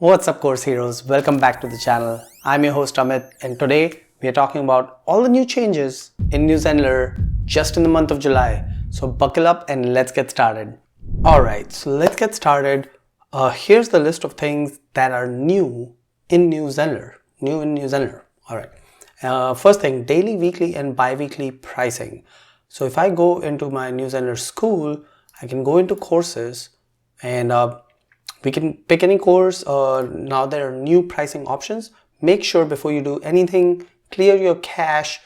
What's up, course heroes? Welcome back to the channel. I'm your host Amit, and today we are talking about all the new changes in New Zenler just in the month of July. So buckle up and let's get started. Alright, so let's get started. Here's the list of things that are new in New Zenler. Alright. First thing, daily, weekly and bi-weekly pricing. So if I go into my New Zenler school, I can go into courses and we can pick any course. Now there are new pricing options. Make sure before you do anything, clear your cache.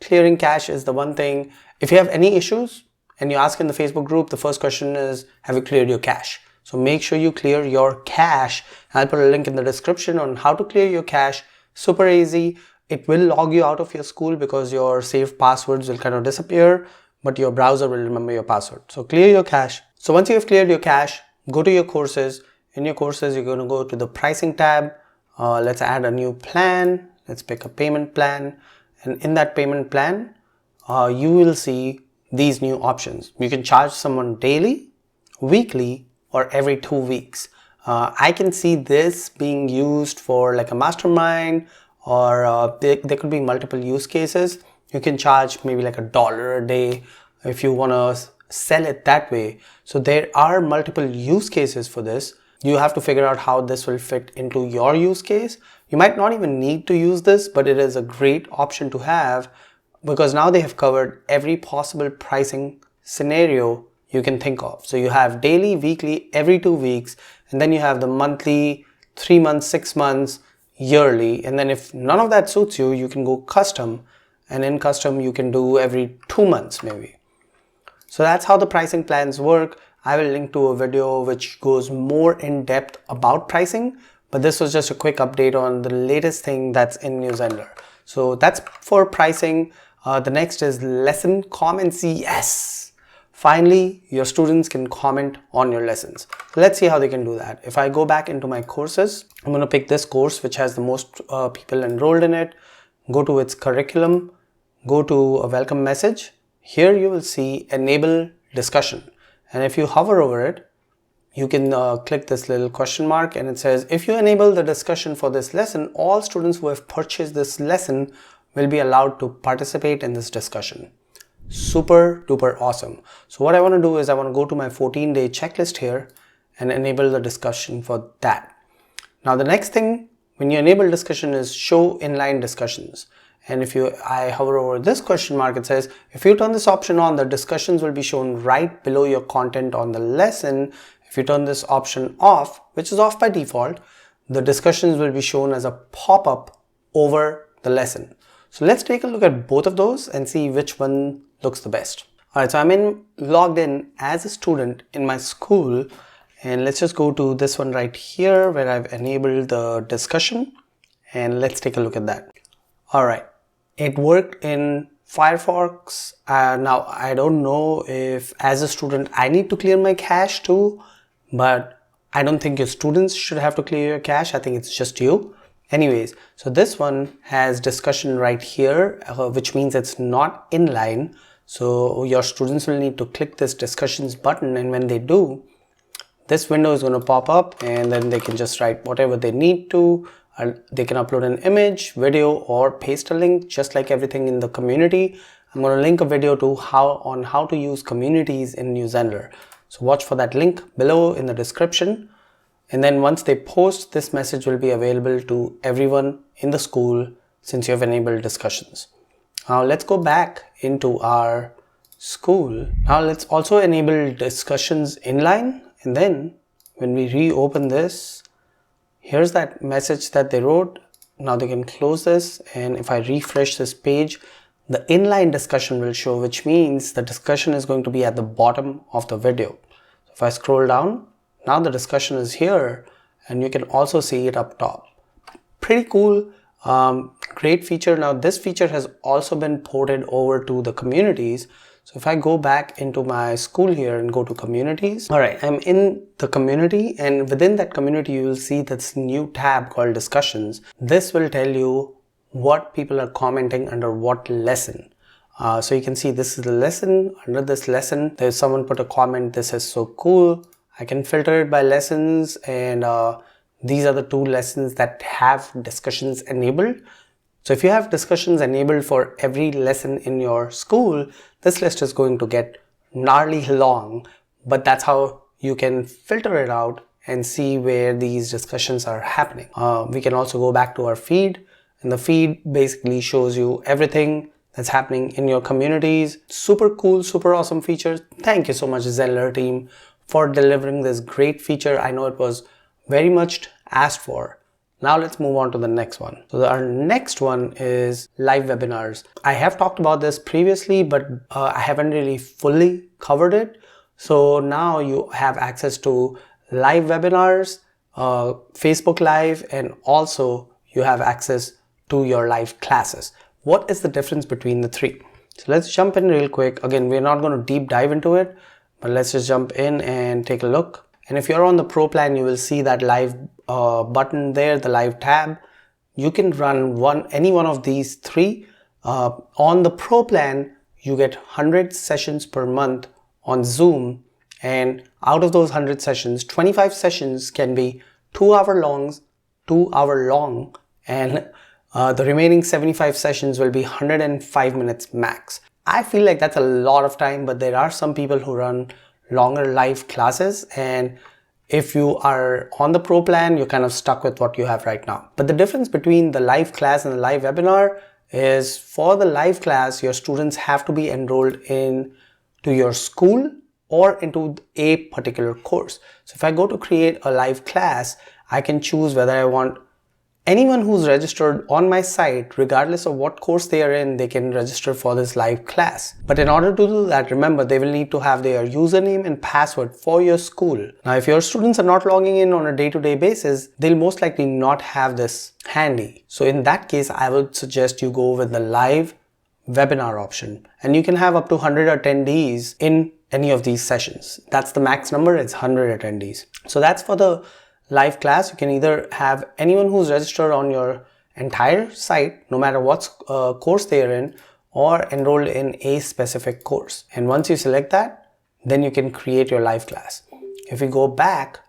Clearing cache is the one thing. If you have any issues and you ask in the Facebook group, the first question is, have you cleared your cache? So make sure you clear your cache. I'll put a link in the description on how to clear your cache. Super easy. It will log you out of your school because your saved passwords will kind of disappear, but your browser will remember your password. So clear your cache. So once you have cleared your cache, go to your courses. In your courses, you're going to go to the pricing tab. Let's add a new plan. Let's pick a payment plan. And in that payment plan, you will see these new options. You can charge someone daily, weekly, or every 2 weeks. I can see this being used for like a mastermind, or there could be multiple use cases. You can charge maybe like $1 a day if you want to sell it that way. So there are multiple use cases for this. You have to figure out how this will fit into your use case. You might not even need to use this, but it is a great option to have because now they have covered every possible pricing scenario you can think of. So you have daily, weekly, every 2 weeks, and then you have the monthly, 3 months, 6 months, yearly. And then if none of that suits you, you can go custom, and in custom you can do every 2 months maybe. So that's how the pricing plans work. I will link to a video which goes more in depth about pricing, but this was just a quick update on the latest thing that's in New Zenler. So that's for pricing. The next is lesson comments. Yes! Finally, your students can comment on your lessons. Let's see how they can do that. If I go back into my courses, I'm going to pick this course which has the most people enrolled in it. Go to its curriculum. Go to a welcome message. Here you will see enable discussion. And if you hover over it, you can click this little question mark and it says, if you enable the discussion for this lesson, all students who have purchased this lesson will be allowed to participate in this discussion. Super duper awesome. So what I want to do is I want to go to my 14-day checklist here and enable the discussion for that. Now the next thing when you enable discussion is show inline discussions. And if I hover over this question mark, it says, if you turn this option on, the discussions will be shown right below your content on the lesson. If you turn this option off, which is off by default, the discussions will be shown as a pop-up over the lesson. So let's take a look at both of those and see which one looks the best. Alright, so I'm logged in as a student in my school, and let's just go to this one right here where I've enabled the discussion, and let's take a look at that. Alright. It worked in Firefox. Now I don't know if as a student I need to clear my cache too, but I don't think your students should have to clear your cache. I think it's just you. Anyways, so this one has discussion right here, which means it's not inline. So your students will need to click this discussions button, and when they do, this window is going to pop up and then they can just write whatever they need to. They can upload an image, video, or paste a link, just like everything in the community. I'm going to link a video to how to use communities in New Zenler. So watch for that link below in the description. And then once they post, this message will be available to everyone in the school since you have enabled discussions. Now let's go back into our school. Now let's also enable discussions inline. And then when we reopen this, here's that message that they wrote. Now they can close this, and if I refresh this page, the inline discussion will show, which means the discussion is going to be at the bottom of the video. So if I scroll down, now the discussion is here, and you can also see it up top. Pretty cool, great feature. Now this feature has also been ported over to the communities. So if I go back into my school here and go to communities, alright, I'm in the community, and within that community you will see this new tab called discussions. This will tell you what people are commenting under what lesson. So you can see this is the lesson. Under this lesson, there's someone put a comment, this is so cool. I can filter it by lessons, and these are the 2 lessons that have discussions enabled. So if you have discussions enabled for every lesson in your school, this list is going to get gnarly long, but that's how you can filter it out and see where these discussions are happening. We can also go back to our feed, and the feed basically shows you everything that's happening in your communities. Super cool, super awesome features. Thank you so much, Zenler team, for delivering this great feature. I know it was very much asked for. Now let's move on to the next one. So our next one is live webinars. I have talked about this previously, but I haven't really fully covered it. So now you have access to live webinars, Facebook Live, and also you have access to your live classes. What is the difference between the 3? So let's jump in real quick. Again, we're not going to deep dive into it, but let's just jump in and take a look. And if you're on the Pro plan, you will see that live button there, the live tab. You can run any one of these 3. On the Pro plan, you get 100 sessions per month on Zoom, and out of those 100 sessions, 25 sessions can be 2 hour long, and the remaining 75 sessions will be 105 minutes max. I feel like that's a lot of time, but there are some people who run longer live classes, and if you are on the Pro plan, you're kind of stuck with what you have right now. But the difference between the live class and the live webinar is, for the live class, your students have to be enrolled in to your school or into a particular course. So if I go to create a live class, I can choose whether I want anyone who's registered on my site, regardless of what course they are in, they can register for this live class. But in order to do that, remember, they will need to have their username and password for your school. Now, if your students are not logging in on a day-to-day basis, they'll most likely not have this handy. So in that case, I would suggest you go with the live webinar option, and you can have up to 100 attendees in any of these sessions. That's the max number, it's 100 attendees. So that's for the live class. You can either have anyone who's registered on your entire site, no matter what course they are in, or enrolled in a specific course. And once you select that, then you can create your live class. If you go back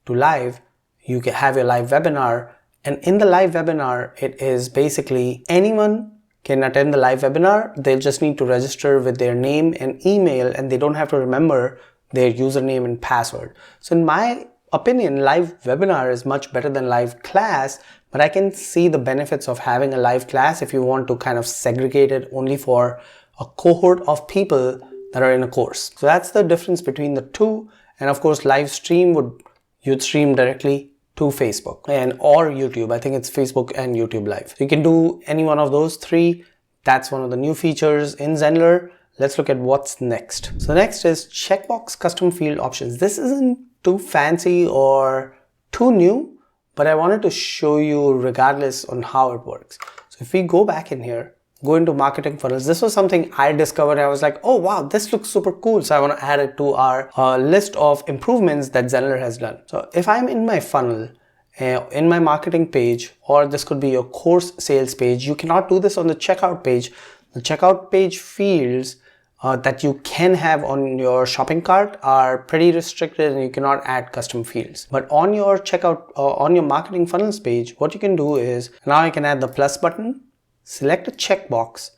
to live, you can have your live webinar, and in the live webinar, it is basically anyone can attend the live webinar. They'll just need to register with their name and email, and they don't have to remember their username and password. So in my opinion, live webinar is much better than live class, but I can see the benefits of having a live class if you want to kind of segregate it only for a cohort of people that are in a course. So that's the difference between the 2. And of course, live stream you'd stream directly to Facebook or YouTube. I think it's Facebook and YouTube Live. So you can do any one of those 3. That's one of the new features in Zenler. Let's look at what's next. So next is Checkbox custom field options. This isn't too fancy or too new, but I wanted to show you regardless on how it works. So if we go back in here, go into marketing funnels, this was something I discovered. I was like, oh wow, this looks super cool. So I want to add it to our list of improvements that Zenler has done. So if I'm in my funnel, in my marketing page, or this could be your course sales page, you cannot do this on the checkout page. The checkout page fields that you can have on your shopping cart are pretty restricted, and you cannot add custom fields. But on your checkout, on your marketing funnels page, what you can do is, now I can add the plus button, select a checkbox,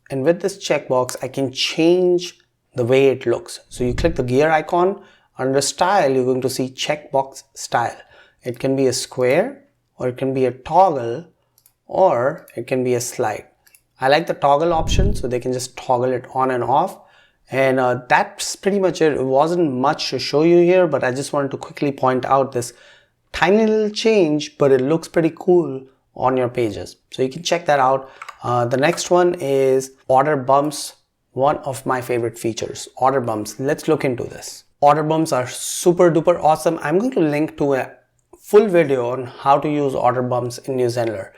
and with this checkbox, I can change the way it looks. So you click the gear icon, under style, you're going to see checkbox style. It can be a square, or it can be a toggle, or it can be a slide. I like the toggle option, so they can just toggle it on and off. And that's pretty much it. It wasn't much to show you here, but I just wanted to quickly point out this tiny little change, but it looks pretty cool on your pages. So you can check that out. The next one is order bumps, one of my favorite features, order bumps. Let's look into this. Order bumps are super duper awesome. I'm going to link to a full video on how to use order bumps in New Zenler.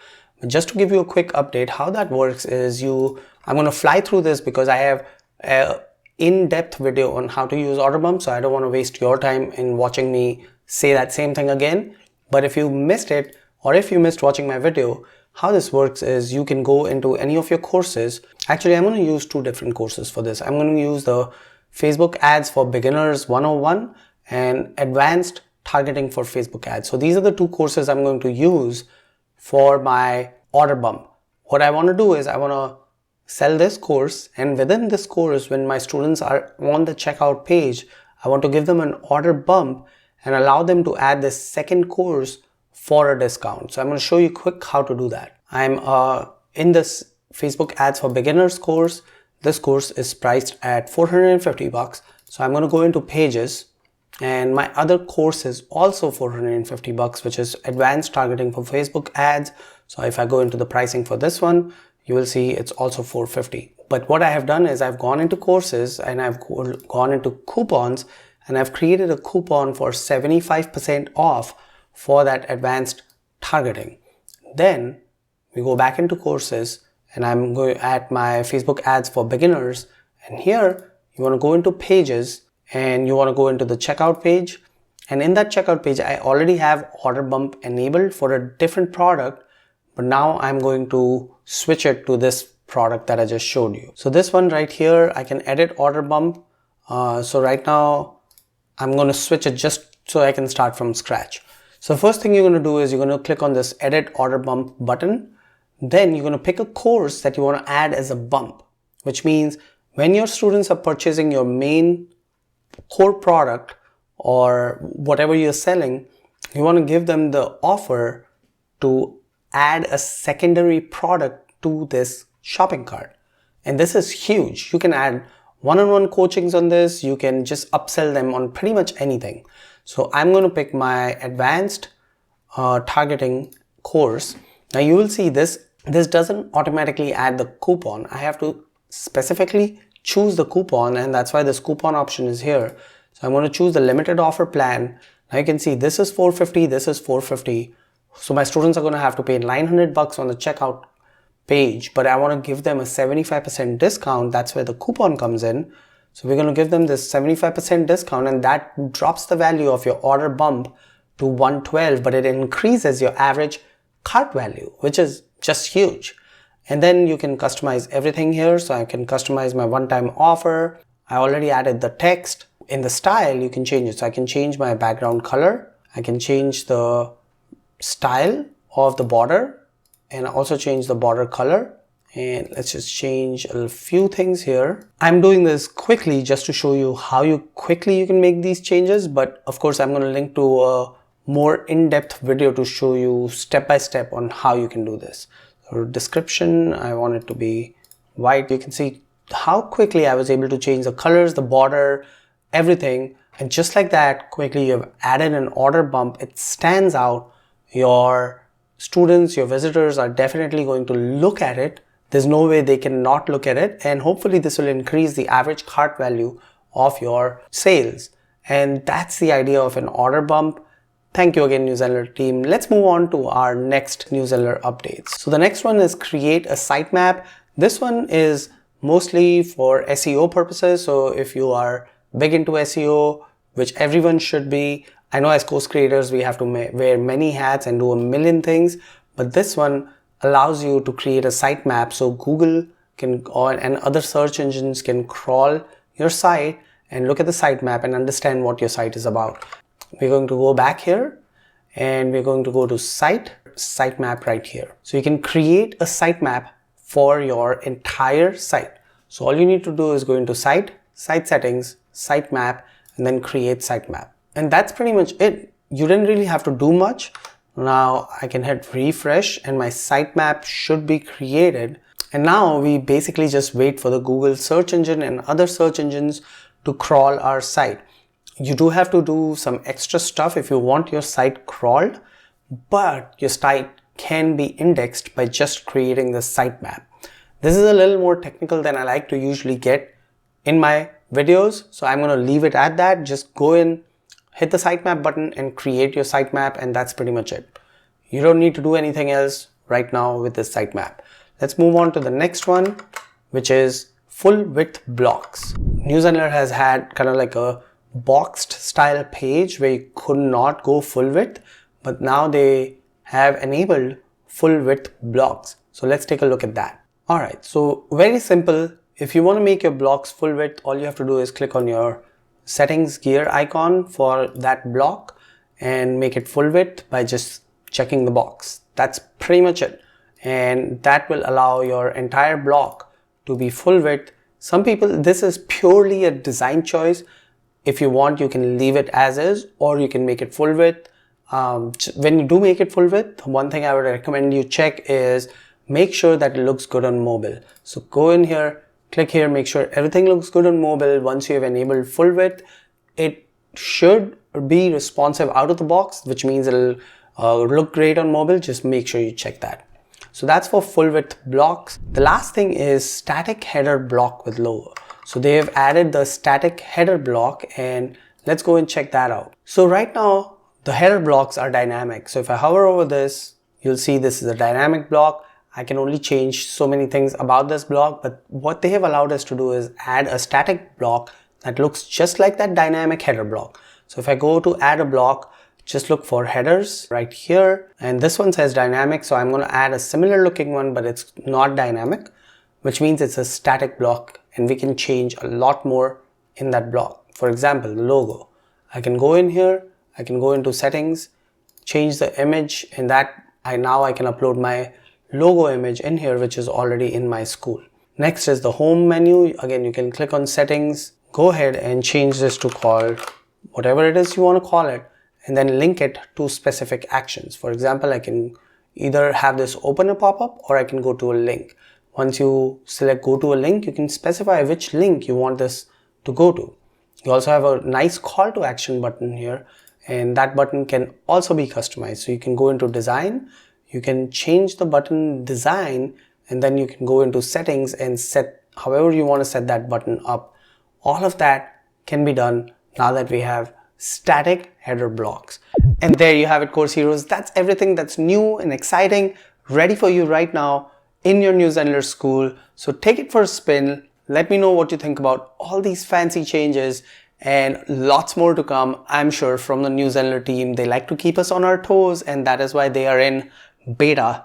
Just to give you a quick update, how that works is I'm going to fly through this because I have an in-depth video on how to use order bumps, so I don't want to waste your time in watching me say that same thing again. But if you missed it, or if you missed watching my video, how this works is you can go into any of your courses. Actually, I'm going to use 2 different courses for this. I'm going to use the Facebook Ads for Beginners 101 and Advanced targeting for Facebook ads. So these are the two courses I'm going to use for my order bump. What I want to do is I want to sell this course, and within this course, when my students are on the checkout page, I want to give them an order bump and allow them to add this second course for a discount. So I'm going to show you quick how to do that. I'm in this Facebook ads for beginners course. This course is priced at $450. So I'm going to go into pages, and my other course is also $450, which is advanced targeting for Facebook ads. So if I go into the pricing for this one, you will see it's also $450. But what I have done is I've gone into courses and I've gone into coupons, and I've created a coupon for 75% off for that advanced targeting. Then we go back into courses, and I'm going at my Facebook ads for beginners, and here you want to go into pages and you want to go into the checkout page, and in that checkout page I already have order bump enabled for a different product, but now I'm going to switch it to this product that I just showed you. So this one right here, I can edit order bump. So right now I'm going to switch it just so I can start from scratch. So first thing you're going to do is you're going to click on this edit order bump button. Then you're going to pick a course that you want to add as a bump, which means when your students are purchasing your main core product or whatever you're selling, you want to give them the offer to add a secondary product to this shopping cart. And this is huge. You can add one-on-one coachings on this. You can just upsell them on pretty much anything. So I'm going to pick my advanced targeting course. Now you will see this doesn't automatically add the coupon. I have to specifically choose the coupon, and that's why this coupon option is here. So I'm going to choose the limited offer plan. Now you can see this is $450, this is $450. So my students are going to have to pay $900 on the checkout page, but I want to give them a 75% discount. That's where the coupon comes in. So we're going to give them this 75% discount, and that drops the value of your order bump to 112, but it increases your average cart value, which is just huge. And then you can customize everything here. So I can customize my one-time offer. I already added the text. In the style, you can change it. So I can change my background color. I can change the style of the border and also change the border color. And let's just change a few things here. I'm doing this quickly just to show you how quickly you can make these changes. But of course, I'm going to link to a more in-depth video to show you step by step on how you can do this. So description, I want it to be white. You can see how quickly I was able to change the colors, the border, everything. And just like that, quickly you've added an order bump. It stands out. Your students, your visitors are definitely going to look at it. There's no way they can not look at it. And hopefully this will increase the average cart value of your sales. And that's the idea of an order bump. Thank you again, Zenler team. Let's move on to our next Zenler updates. So the next one is create a sitemap. This one is mostly for SEO purposes. So if you are big into SEO, which everyone should be, I know as course creators, we have to wear many hats and do a million things, but this one allows you to create a sitemap so Google and other search engines can crawl your site and look at the sitemap and understand what your site is about. We're going to go back here and we're going to go to sitemap right here. So you can create a sitemap for your entire site. So all you need to do is go into site settings, sitemap, and then create sitemap. And that's pretty much it. You didn't really have to do much. Now I can hit refresh and my sitemap should be created. And now we basically just wait for the Google search engine and other search engines to crawl our site. You do have to do some extra stuff if you want your site crawled, but your site can be indexed by just creating the sitemap. This is a little more technical than I like to usually get in my videos, so I'm going to leave it at that. Just go in, hit the sitemap button and create your sitemap, and that's pretty much it. You don't need to do anything else right now with this sitemap. Let's move on to the next one, which is full width blocks. Zenler has had kind of like a boxed style page where you could not go full width, but now they have enabled full width blocks. So let's take a look at that. All right, so very simple. If you want to make your blocks full width, all you have to do is click on your settings gear icon for that block, and make it full width by just checking the box. That's pretty much it. And that will allow your entire block to be full width. Some people, this is purely a design choice. If you want, you can leave it as is, or you can make it full width. When you do make it full width, one thing I would recommend you check is make sure that it looks good on mobile. So go in here, click here, make sure everything looks good on mobile. Once you have enabled full width, it should be responsive out of the box, which means it'll look great on mobile. Just make sure you check that. So that's for full width blocks. The last thing is static header block with logo. So they have added the static header block, and let's go and check that out. So right now the header blocks are dynamic. So if I hover over this, you'll see this is a dynamic block. I can only change so many things about this block, but what they have allowed us to do is add a static block that looks just like that dynamic header block. So if I go to add a block, just look for headers right here, and this one says dynamic, so I'm going to add a similar looking one, but it's not dynamic, which means it's a static block, and we can change a lot more in that block. For example, the logo. I can go in here, I can go into settings, change the image, and now I can upload my logo image in here, which is already in my school. Next is the home menu. Again, you can click on settings, go ahead and change this to call whatever it is you want to call it, and then link it to specific actions. For example, I can either have this open a pop-up, or I can go to a link. Once you select go to a link, you can specify which link you want this to go to. You also have a nice call to action button here, and that button can also be customized. So you can go into design, you can change the button design, and then you can go into settings and set however you want to set that button up. All of that can be done now that we have static header blocks. And there you have it, course heroes. That's everything that's new and exciting, ready for you right now in your new Zenler school. So take it for a spin. Let me know what you think about all these fancy changes, and lots more to come, I'm sure, from the new Zenler team. They like to keep us on our toes, and that is why they are in beta.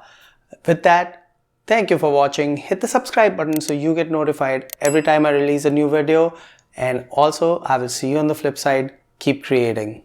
With that, thank you for watching. Hit the subscribe button so you get notified every time I release a new video. And also, I will see you on the flip side. Keep creating.